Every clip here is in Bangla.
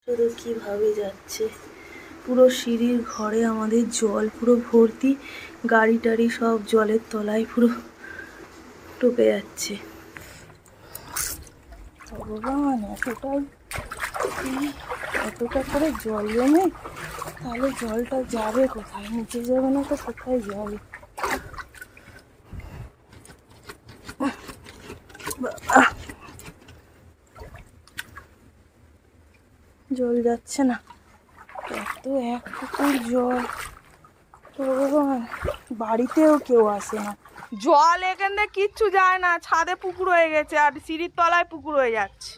শুধু কিভাবে যাচ্ছে, পুরো সিঁড়ির ঘরে আমাদের জল পুরো ভর্তি, গাড়ি টাড়ি সব জলের তলায় পুরো ঢুকে যাচ্ছে। ভগবান, এতটা করে জল জমে, তাহলে জলটা যাবে কোথায়? নিচে যাবে না তো কোথায় যাবে? জল যাচ্ছে না, এত এক পুকুর জল। ভগবান, বাড়িতেও কেউ আসে না, জল এখান থেকে কিচ্ছু যায় না, ছাদে পুকুর হয়ে গেছে আর সিঁড়ির তলায় পুকুর হয়ে যাচ্ছে।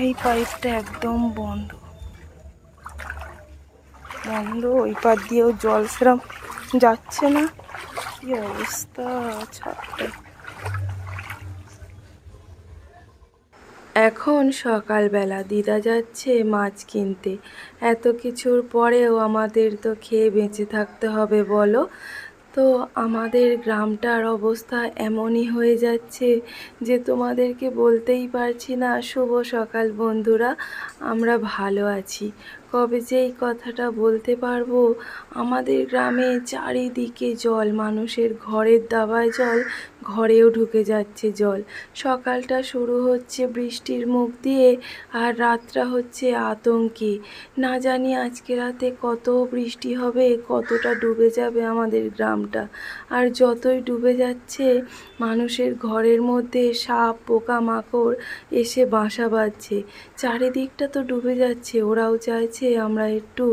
এই পাইপটা একদম বন্ধ, ওই পার দিয়েও জল সেরম যাচ্ছে না। কি অবস্থা ছাদটা। এখন সকালবেলা দিদা যাচ্ছে মাছ কিনতে। এত কিছুর পরেও আমাদের তো খেয়ে বেঁচে থাকতে হবে বলো। তো আমাদের গ্রামটার অবস্থা এমনই হয়ে যাচ্ছে যে তোমাদেরকে বলতেই পারছি না। শুভ সকাল বন্ধুরা, আমরা ভালো আছি। কবে যে এই কথাটা বলতে পারবো। আমাদের গ্রামে চারিদিকে জল, মানুষের ঘরের দাবায় জল, ঘরেও ঢুকে যাচ্ছে জল। সকালটা শুরু হচ্ছে বৃষ্টির মুখ দিয়ে, আর রাতটা হচ্ছে আতঙ্কে। না জানি আজকে রাতে কত বৃষ্টি হবে, কতটা ডুবে যাবে আমাদের গ্রামটা। আর যতই ডুবে যাচ্ছে, মানুষের ঘরের মধ্যে সাপ পোকামাকড় এসে বাসা বাঁধছে। চারিদিকটা তো ডুবে যাচ্ছে। ওরাও চাইছে আমরা একটু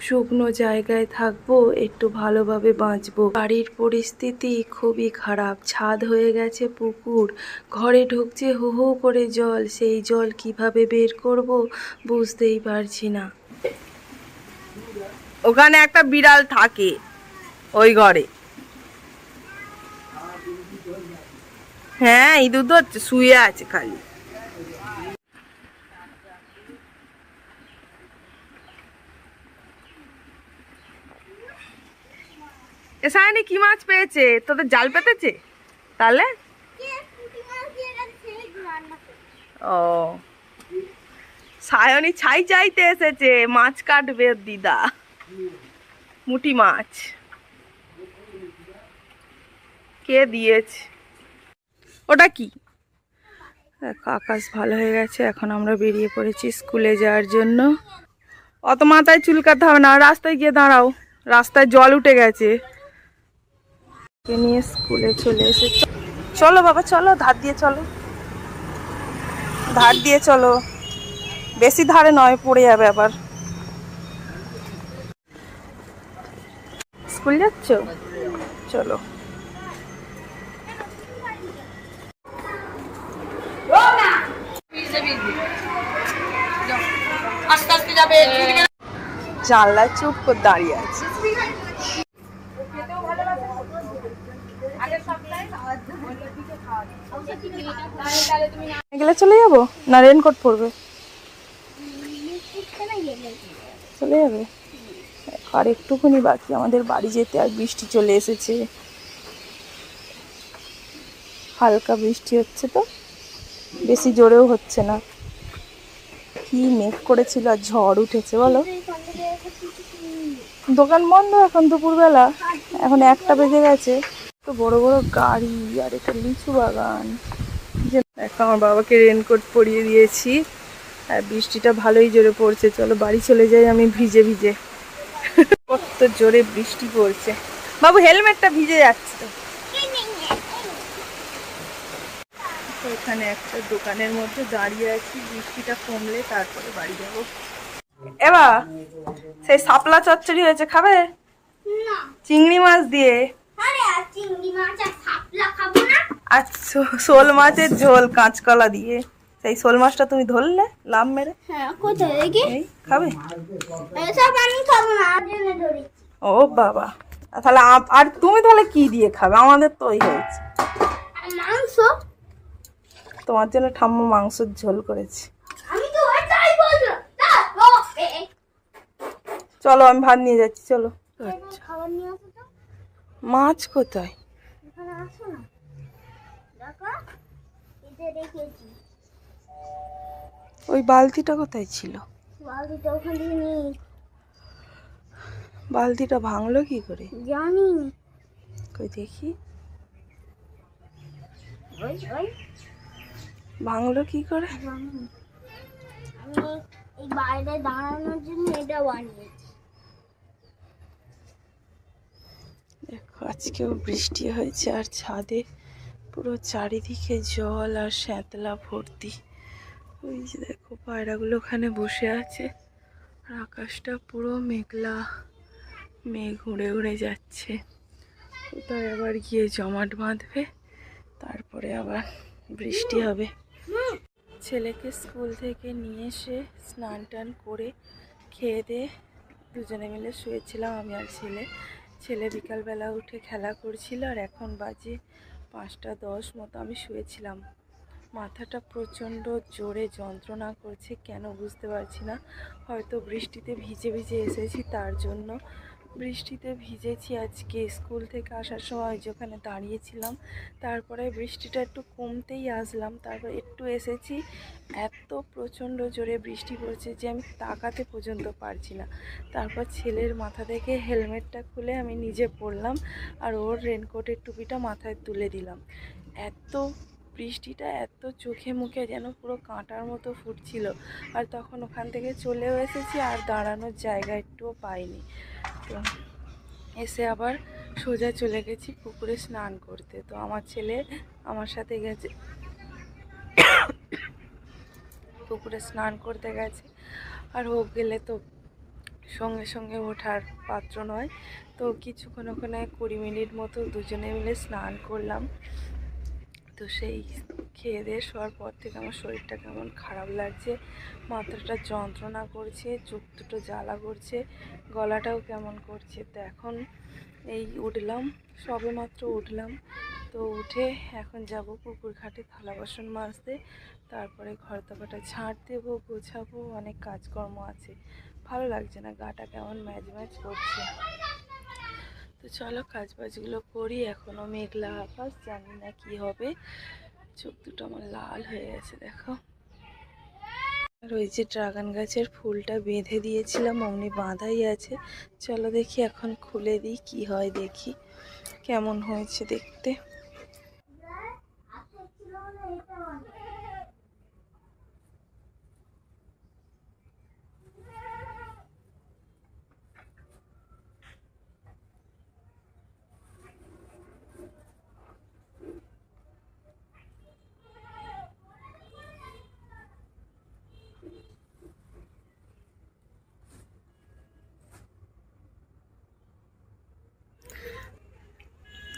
শুকনো জায়গায় থাকবো, একটু ভালোভাবে বাঁচবো। বাড়ির পরিস্থিতি খুবই খারাপ, ছাদ হয়ে গেছে পুকুর, ঘরে ঢুকছে হু হু করে জল। সেই জল কিভাবে বের করব বুঝতেই পারছি না। ওখানে একটা বিড়াল থাকে ওই ঘরে। হ্যাঁ, ইঁদুর তো শুয়ে আছে খালি। সায়নি কি মাছ পেয়েছে? তোদের জাল পেতেছে তাহলে? ও, সায়নি ছাই চাইতে এসেছে, মাছ কাটবে দিদা। মুটি মাছ কে দিয়েছে? ওটা কি? আকাশ ভালো হয়ে গেছে, এখন আমরা বেরিয়ে পড়েছি স্কুলে যাওয়ার জন্য। অত মাথায় চুলকাতে হবে না, রাস্তায় গিয়ে দাঁড়াও, রাস্তায় জল উঠে গেছে। নিয়ে স্কুলে চলে এসেছে। চলো বাবা চলো, ধার দিয়ে চলো, ধার দিয়ে চলো, বেশি ধারে নয়, পড়ে যাবে আবার। স্কুল যাচ্ছ? চলো। জানলায় চুপ করে দাঁড়িয়ে আছে। গেলে চলে যাবো না রেনকোট পরবে? চলে যাবে। আর একটুখানি বাকি আমাদের বাড়ি যেতে, আর বৃষ্টি চলে এসেছে, হালকা বৃষ্টি হচ্ছে, তো বেশি জোরেও হচ্ছে না। কি মেঘ করেছিল আর ঝড় উঠেছে বলো। দোকান বন্ধ এখন দুপুরবেলা, এখন 1টা বেজে গেছে। তো বড় বড় গাড়ি আর একটা লিচু বাগান। দেখো আমার বাবাকে রেনকোট পরিয়ে দিয়েছি, আর বৃষ্টিটা ভালোই জোরে পড়ছে। চলো বাড়ি চলে যাই, আমি ভিজে ভিজে। কত জোরে বৃষ্টি পড়ছে, বাবু হেলমেটটা ভিজে যাচ্ছে। তো এখানে একটা দোকানের মধ্যে দাঁড়িয়ে আছি, বৃষ্টিটা কমলে তারপরে বাড়ি যাবো। এবার সেই শাপলা চচ্চড়ি হয়েছে, খাবে? চিংড়ি মাছ দিয়ে। আর শোল মাছের ঝোল কাঁচকলা দিয়ে। সেই শোল মাছটা তুমি ধরলে লাভ মেরে। খাবে? ও বাবা, তাহলে আর তুমি তাহলে কি দিয়ে খাবে? আমাদের তো ওই হয়েছে মাংস। তোমার জন্য ঠাম্মা মাংসের ঝোল করেছি। চলো আমি ভাত নিয়ে যাচ্ছি, চলো। মাছ কোথায়? ওই বালতিটা কোথায় ছিল? বালতিটা ভাঙলো কি করে জানি? কই দেখি, ভাঙলো কি করে? আমি এই বাইরে দাঁড়ানোর জন্য এটা বানিয়েছি। দেখো আজকেও বৃষ্টি হয়েছে আর ছাদে পুরো চারিদিকে জল আর শ্যাতলা ভর্তি। ওই যে দেখো পায়রাগুলো ওখানে বসে আছে আর আকাশটা পুরো মেঘলা, মেঘ উড়ে উড়ে যাচ্ছে। কোথায় আবার গিয়ে জমাট বাঁধবে, তারপরে আবার বৃষ্টি হবে। ছেলেকে স্কুল থেকে নিয়ে এসে স্নান টান করে খেয়ে দিয়ে দুজনে মিলে শুয়েছিলাম আমি আর ছেলে বিকালবেলা উঠে খেলা করছিল আর এখন বাজে 5টা 10 মতো আমি শুয়েছিলাম। মাথাটা প্রচণ্ড জোরে যন্ত্রণা করছে, কেন বুঝতে পারছি না। হয়তো বৃষ্টিতে ভিজে ভিজে এসেছি তার জন্য। বৃষ্টিতে ভিজেছি আজকে, স্কুল থেকে আসার সময় যেখানে দাঁড়িয়েছিলাম তারপরে বৃষ্টিটা একটু কমতেই আসলাম, তারপর একটু এসেছি, এত প্রচণ্ড জোরে বৃষ্টি পড়ছে যে আমি তাকাতে পর্যন্ত পারছি না। তারপর ছেলের মাথা থেকে হেলমেটটা খুলে আমি নিজে পরলাম আর ওর রেনকোটের টুপিটা মাথায় তুলে দিলাম। বৃষ্টিটা এত চোখে মুখে যেন পুরো কাঁটার মতো ফুটছিল। আর তখন ওখান থেকে চলেও এসেছি আর দাঁড়ানোর জায়গা একটুও পাইনি। তো এসে আবার সোজা চলে গেছি পুকুরে স্নান করতে। তো আমার ছেলে আমার সাথে গেছে, পুকুরে স্নান করতে গেছে। আর ও গেলে তো সঙ্গে সঙ্গে ওঠার পাত্র নয়। তো কিছুক্ষণ ওখানে 20 মিনিট মতো দুজনে মিলে স্নান করলাম। তো সেই খেয়ে দিয়ে শোয়ার পর থেকে আমার শরীরটা কেমন খারাপ লাগছে, মাথাটা যন্ত্রণা করছে, চোখ দুটো জ্বালা করছে, গলাটাও কেমন করছে। তো এখন এই উঠলাম, সবে মাত্র উঠলাম। তো উঠে এখন যাব পুকুর ঘাটে থালা বাসন মাজতে, তারপরে ঘর দাবাটা ঝাঁট দেবো, গোছাবো, অনেক কাজকর্ম আছে। ভালো লাগছে না, গাটা কেমন ম্যাজ ম্যাজ করছে। তো চলো কাজ বাজগুলো করি। এখনও মেঘলা আকাশ, জানি না কি হবে। চোখ দুটো আমার লাল হয়ে গেছে দেখো। আর ওই যে ড্রাগন গাছের ফুলটা বেঁধে দিয়েছিলাম অমনি বাঁধাই আছে। চলো দেখি এখন খুলে দিই, কি হয় দেখি কেমন হয়েছে দেখতে।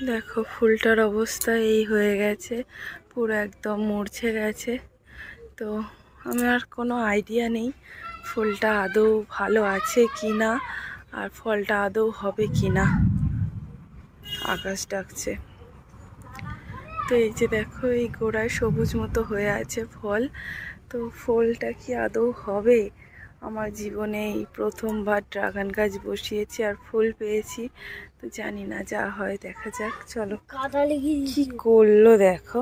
দেখো ফুলটার অবস্থা এই হয়ে গেছে, পুরো একদম মরছে গেছে। তো আমার কোনো আইডিয়া নেই ফুলটা আদৌ ভালো আছে কি না আর ফলটা আদৌ হবে কি না। আকাশ ডাকছে। তো এই যে দেখো এই গোড়ায় সবুজ মতো হয়ে আছে ফল। তো ফলটা কি আদৌ হবে? আমার জীবনে এই প্রথমবার ড্রাগন গাছ বসিয়েছি আর ফুল পেয়েছি। তো জানি না, যা হয় দেখা যাক। চলো কি করলো দেখো।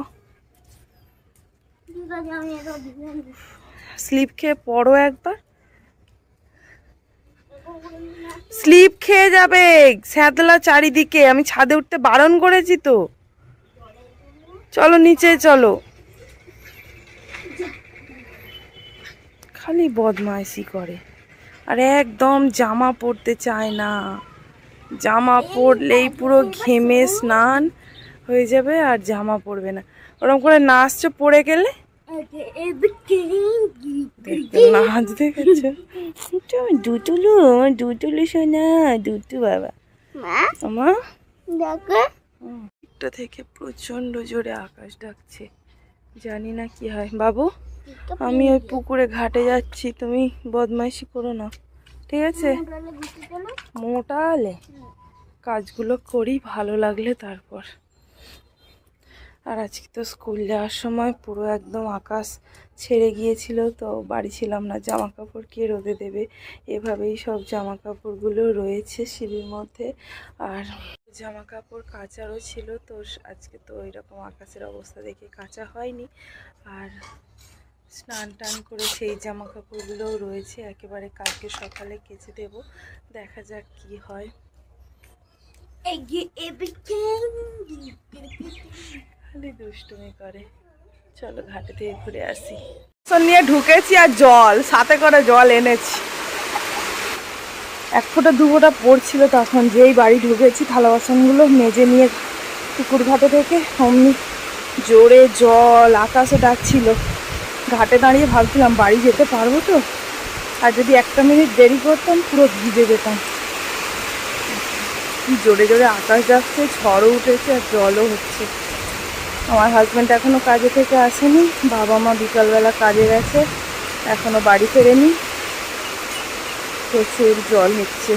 স্লিপ খেয়ে পড়ো একবার, স্লিপ খেয়ে যাবে, স্যাঁতলা চারিদিকে। আমি ছাদে উঠতে বারণ করেছি তো। চলো নিচে চলো। খালি বদমাইশি করে আর একদম জামা পরতে চায় না। জামা পরলেই পুরো ঘেমে স্নান হয়ে যাবে আর জামা পরবে না। ওরকম করে নাচছে, পড়ে গেলে নাচ দেখেছো? দুতুলু, আমার দুতুলু সোনা, দুতু বাবা আমার একটা থেকে প্রচন্ড জোরে আকাশ ডাকছে, জানি না কি হয়। বাবু আমি ওই পুকুরে ঘাটে যাচ্ছি, তুমি বদমাইশি করো না, ঠিক আছে? মোটালে কাজগুলো করি, ভালো লাগলে তারপর। আর আজকে তো স্কুল যাওয়ার সময় পুরো একদম আকাশ ছেড়ে গিয়েছিল, তো বাড়ি ছিলাম না। জামা কাপড় কে রোদে দেবে, এভাবেই সব জামা কাপড়গুলো রয়েছে সিঁড়ির মধ্যে। আর জামা কাপড় কাচারও ছিল, তো আজকে তো ওইরকম আকাশের অবস্থা দেখে কাচা হয়নি। আর স্নান টান করে সেই জামা কাপড়গুলোও রয়েছে, একেবারে কালকে সকালে কেচে দেব। দেখা যাক কি হয়। খালি দুষ্টুমি করে। চলো ঘাটে থেকে ঘুরে আসি। নিয়ে ঢুকেছি আর জল সাথে করে জল এনেছি। 1 ফোঁটা 2 ফোঁটা পড়ছিল, তখন যেই বাড়ি ঢুকেছি থালা বাসনগুলো মেজে নিয়ে পুকুর ঘাটে থেকে অমনি জোরে জল, আকাশে ডাকছিল। ঘাটে দাঁড়িয়ে ভাবছিলাম বাড়ি যেতে পারবো তো, আর যদি 1টা মিনিট দেরি করতাম পুরো ভিজে যেতাম। কি জোরে জোরে আকাশ ডাকছে, ঝড়ও উঠেছে আর জলও হচ্ছে। আমার হাজব্যান্ড এখনো কাজে থেকে আসেনি, বাবা মা বিকালবেলা কাজে গেছে, এখনো বাড়ি ফেরেনি। প্রচুর জল হচ্ছে।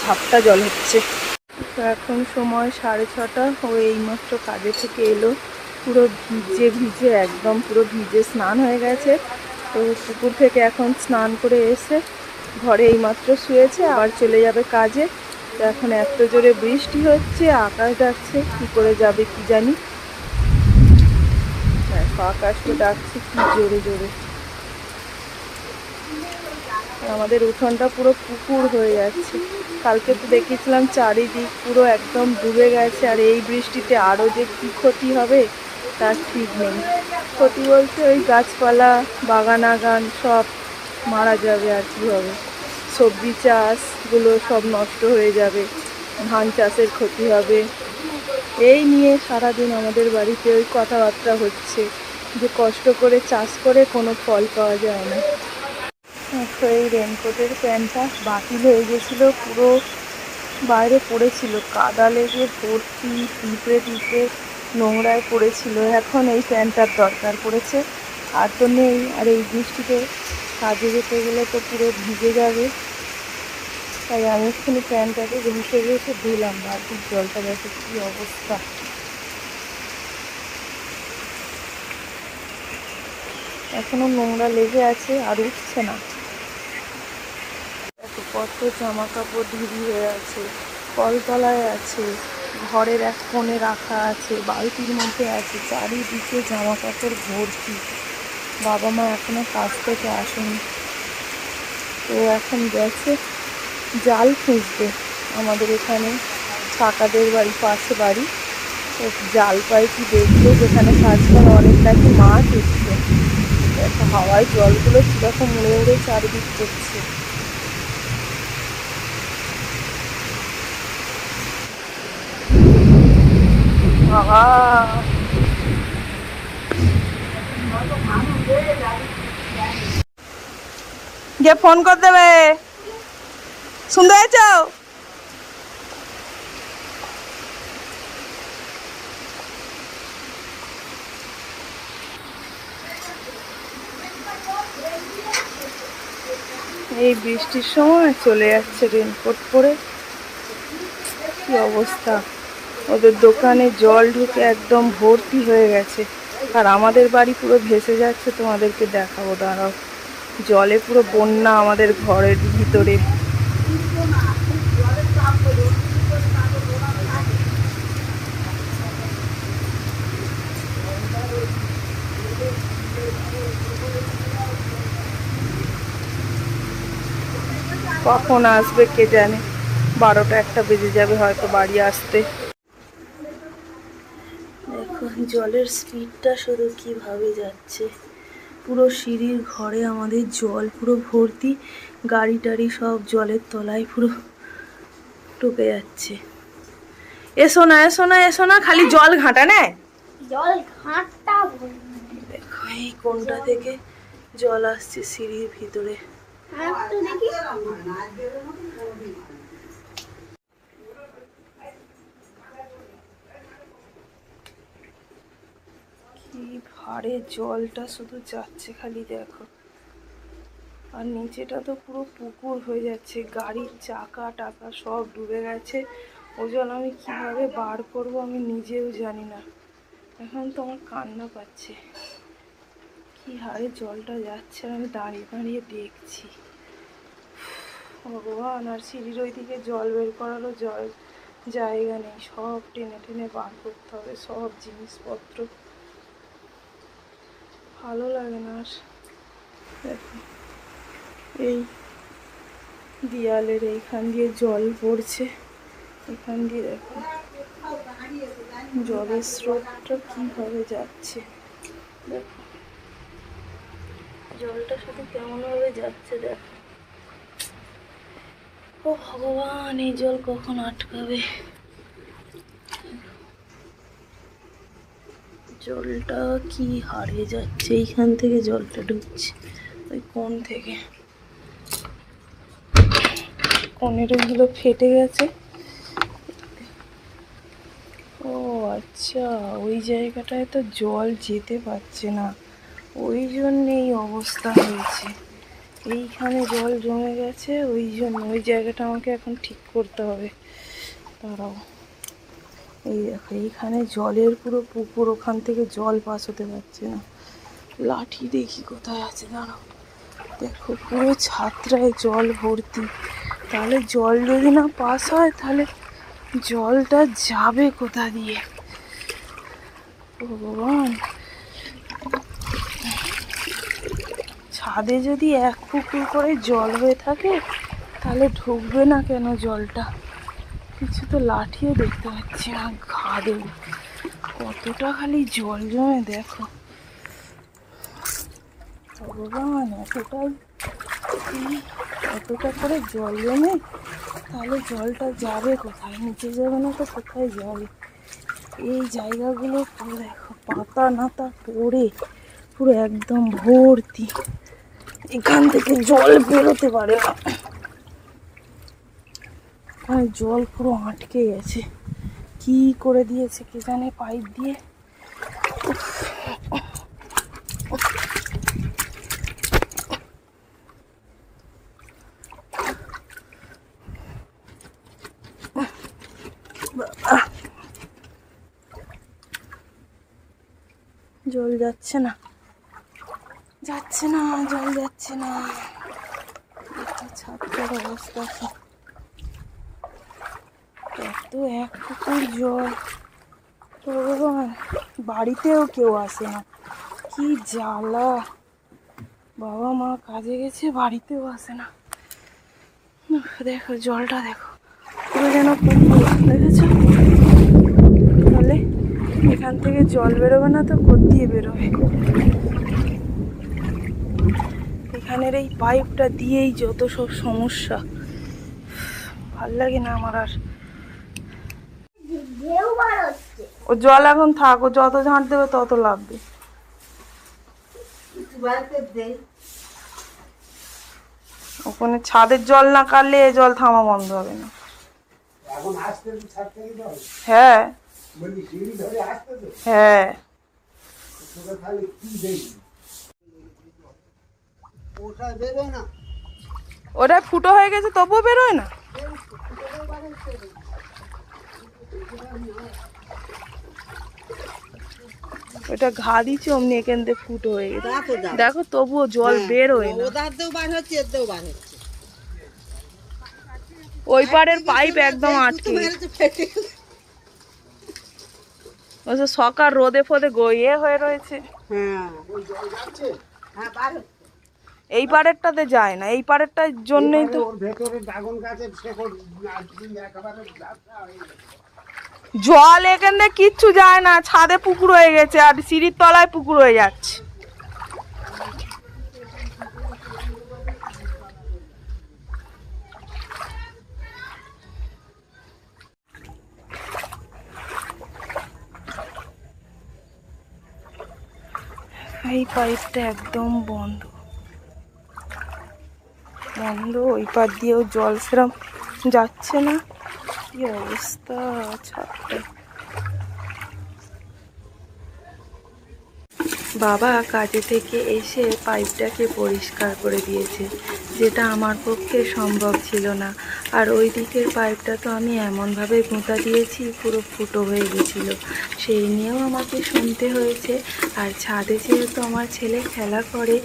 ঝাপটা জল হচ্ছে। তো এখন সময় 6:30। ও এইমাত্র কাজে থেকে এলো, পুরো ভিজে ভিজে, একদম পুরো ভিজে স্নান হয়ে গেছে। তো পুকুর থেকে এখন স্নান করে এসে ঘরে এইমাত্র শুয়েছে, আবার চলে যাবে কাজে। তো এখন এত জোরে বৃষ্টি হচ্ছে, আকাশ ডাকছে, কি করে যাবে কি জানি। দেখো আকাশটা ডাকছে কি জোরে জোরে। আমাদের উঠোনটা পুরো পুকুর হয়ে যাচ্ছে। কালকে তো দেখেছিলাম চারিদিক পুরো একদম ডুবে গেছে, আর এই বৃষ্টিতে আরও যে কী ক্ষতি হবে তার ঠিক নেই। ক্ষতি বলতে ওই গাছপালা, বাগান আগান সব মারা যাবে, আর কি হবে। সবজি চাষগুলো সব নষ্ট হয়ে যাবে, ধান চাষের ক্ষতি হবে। এই নিয়ে সারাদিন আমাদের বাড়িতে ওই কথাবার্তা হচ্ছে যে কষ্ট করে চাষ করে কোনো ফল পাওয়া যায় না। তো এই রেনকোটের প্যান্টটা বাতিল হয়ে গেছিলো, পুরো বাইরে পড়েছিল, কাদা লেগে ভর্তি, পিঁপড়ে টিপড়ে নোংরায় পড়েছিল। এখন এই প্যান্টটার দরকার পড়েছে, আর তো নেই। আর এই বৃষ্টিতে কাজে যেতে গেলে তো পুরো ভিজে যাবে, তাই আমি এক্ষুনি প্যান্টটাকে ঘষে ঘষে ধুলাম। বালতির জলটা দেখে কী অবস্থা। এখনো নোংরা লেগে আছে আর উঠছে না। কত জামা কাপড় ঢিবি হয়ে আছে, কলতলায় আছে, ঘরের এক কোণে রাখা আছে, বালতির মধ্যে আছে, চারিদিকে জামা কাপড় ভর্তি। বাবা মা এখনো কাজ থেকে আসেনি, তো এখন গেছে জাল খুঁজতে। আমাদের এখানে কাকাদের বাড়ি, পাশে বাড়ি, তো জাল পাই কি দেখলো, যেখানে কাজ করে অনেক নাকি মাছ উঠছে। দেখো হাওয়ায় জলগুলো কীরকম উড়ে উড়ে চারিদিক করছে। বাবা গিয়ে ফোন করে দেবে, শুনতে পেয়েছ? এই বৃষ্টির সময় চলে যাচ্ছে রেনকোট পরে, কি অবস্থা। ওদের দোকানে জল ঢুকে একদম ভর্তি হয়ে গেছে, আর আমাদের বাড়ি পুরো ভেসে যাচ্ছে। তোমাদেরকে দেখাবো, দাঁড়াও। জলে পুরো বন্যা আমাদের ঘরের ভিতরে। কখন আসবে কে জানে, 12টা 1টা বেজে যাবে হয়তো বাড়ি আসতে। দেখো জলের স্পিডটা শুধু কিভাবে যাচ্ছে। পুরো সিঁড়ির ঘরে আমাদের জল পুরো ভর্তি, গাড়ি টাড়ি সব জলের তলায় পুরো ঢুকে যাচ্ছে। এসো না এসো না এসো না, খালি জল ঘাঁটা নেয়। জল ঘাটটা দেখো এই কোনটা থেকে জল আসছে সিঁড়ির ভিতরে। একটু দেখি। কি ভারে জলটা শুধু যাচ্ছে খালি, দেখো। আর নিচেটা তো পুরো পুকুর হয়ে যাচ্ছে, গাড়ির চাকা টাকা সব ডুবে গেছে। ওই জল আমি কীভাবে বার করবো আমি নিজেও জানি না। এখন তো আমার কান্না পাচ্ছে। কি হারে জলটা যাচ্ছে, আমি দাঁড়িয়ে দাঁড়িয়ে দেখছি। ভগবান, আর সিঁড়ির ওইদিকে জল বের করারও জায়গা নেই, সব টেনে টেনে বার করতে হবে সব জিনিসপত্র। ভালো লাগে না আর। দেখো এই দেয়ালের এইখান দিয়ে জল পড়ছে, এখান দিয়ে দেখো জলের স্রোতটা কিভাবে যাচ্ছে। দেখো জলটা শুধু কেমন ভাবে যাচ্ছে দেখো। ও ভগবান, এই জল কখন আটকাবে। জলটা কি হারে যাচ্ছে, এইখান থেকে জলটা ঢুকছে ওই কোণ থেকে। কোণের ওইগুলো ফেটে গেছে। ও আচ্ছা, ওই জায়গাটায় তো জল যেতে পারছে না, ওই জন্য এই অবস্থা হয়েছে। এইখানে জল জমে গেছে, ওই জন্য ওই জায়গাটা আমাকে এখন ঠিক করতে হবে। দাঁড়াও, এই দেখো এইখানে জলের পুরো পুকুর, ওখান থেকে জল পাস হতে পারছে না। লাঠি দেখি কোথায় আছে, দাঁড়াও। দেখো পুরো ছাত্রায় জল ভর্তি, তাহলে জল যদি না পাস হয় তাহলে জলটা যাবে কোথা দিয়ে। ভগবান, ছাদে যদি এক পুকুর করে জল হয়ে থাকে তাহলে ঢুকবে না কেন জলটা? কিছু তো লাঠিও দেখতে পাচ্ছি না, ঘা দেবো। কতটা খালি জল জমে দেখো। ভগবান, এতটা করে জল জমে, তাহলে জলটা যাবে কোথায়? নিচে যাবে না তো কোথায় যাবে? এই জায়গাগুলো পুরো দেখো পাতা নাতা পড়ে পুরো একদম ভর্তি, এখান থেকে জল বেরোতে পারে না। এখানে জল পুরো আটকে গেছে, কি করে দিয়েছে কে জানে পাইপ দিয়ে। জল যাচ্ছে না, যাচ্ছে না, জল যাচ্ছে না। ছাত্রের অবস্থা কি, এত এক পুকুর জল। ভগবান, বাড়িতেও কেউ আসে না, কি জ্বালা। বাবা মা কাজে গেছে, বাড়িতেও আসে না। দেখো জলটা দেখো পুরো যেন পুকুর, দেখেছো? তাহলে এখান থেকে জল বেরোবে না তো কোথা দিয়ে বেরোবে? এখানের এই পাইপটা দিয়েই যত সব সমস্যা। ভাল লাগে না আমার আর। ও জল এখন থাক, ও যত ঝাঁট দেবে তত লাগবে। ওখানে ছাদের জল না কাটলে এ জল থামা বন্ধ হবে না। হ্যাঁ হ্যাঁ, ওটা ফুটো হয়ে গেছে তবুও বেরোয় না। ওটা ঘা দিচ্ছে অমনি এখান থেকে ফুটো হয়ে গেছে, দেখো তবুও জল বেরোয় না। ওই পাড়ের পাইপ একদম আটকে গেছে, সকাল রোদে ফোদে গইয়ে হয়ে রয়েছে। এই পাড়েরটাতে যায় না, এই পাড়েরটার জন্যই তো জল এখানে কিচ্ছু যায় না, ছাদে পুকুর হয়ে গেছে আর সিঁড়ির তলায় পুকুর হয়ে যাচ্ছে। এই পাইপটা একদম বন্ধ বন্ধ, ওই পার দিয়েও জল সেরম যাচ্ছে না। কি অবস্থা ছাদটা। বাবা কাজে থেকে এসে পাইপটাকে পরিষ্কার করে দিয়েছে, যেটা আমার পক্ষে সম্ভব ছিল না। আর ওই দিকের পাইপটা তো আমি এমনভাবে গুঁতা দিয়েছি পুরো ফুটো হয়ে গেছিলো, সেই নিয়েও আমাকে শুনতে হয়েছে। আর ছাদে যেহেতু আমার ছেলে খেলা করে,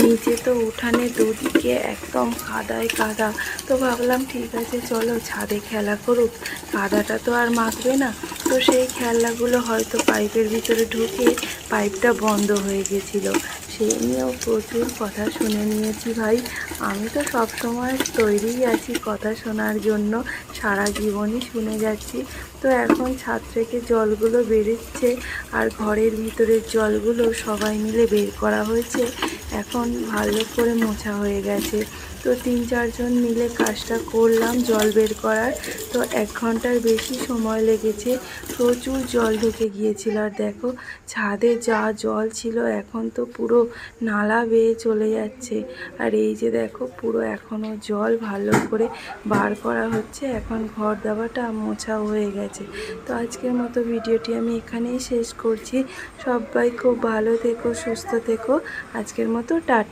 নিচে তো উঠানে দুদিকে একদম কাদায় কাদা, তো ভাবলাম ঠিক আছে চলো ছাদে খেলা করুক, কাদাটা তো আর মাখবে না। তো সেই খেলনাগুলো হয়তো পাইপের ভিতরে ঢুকে পাইপটা বন্ধ হয়ে গেছিলো, সেই নিয়েও প্রচুর কথা শুনে নিয়েছি ভাই। আমি তো সব সময় তৈরিই আছি কথা শোনার জন্য, সারা জীবনই শুনে যাচ্ছি। তো এখন ছাদ থেকে জলগুলো বেরোচ্ছে আর ঘরের ভিতরের জলগুলো সবাই মিলে বের করা হয়েছে, এখন ভালো করে মোছা হয়ে গেছে। তো 3-4 জন মিলে কাজটা করলাম জল বের করার। তো 1 ঘন্টার বেশি সময় লেগেছে, প্রচুর জল ঢুকে গিয়েছিল। আর দেখো ছাদে যা জল ছিল এখন তো পুরো নালা বেয়ে চলে যাচ্ছে। আর এই যে দেখো পুরো এখনও জল ভালো করে বার করা হচ্ছে, এখন ঘর দাবাটা মোছা হয়ে গেছে। তো আজকের মতো ভিডিওটি আমি এখানেই শেষ করছি। সবাই খুব ভালো থেকো, সুস্থ থেকো। আজকের মতো টাটা।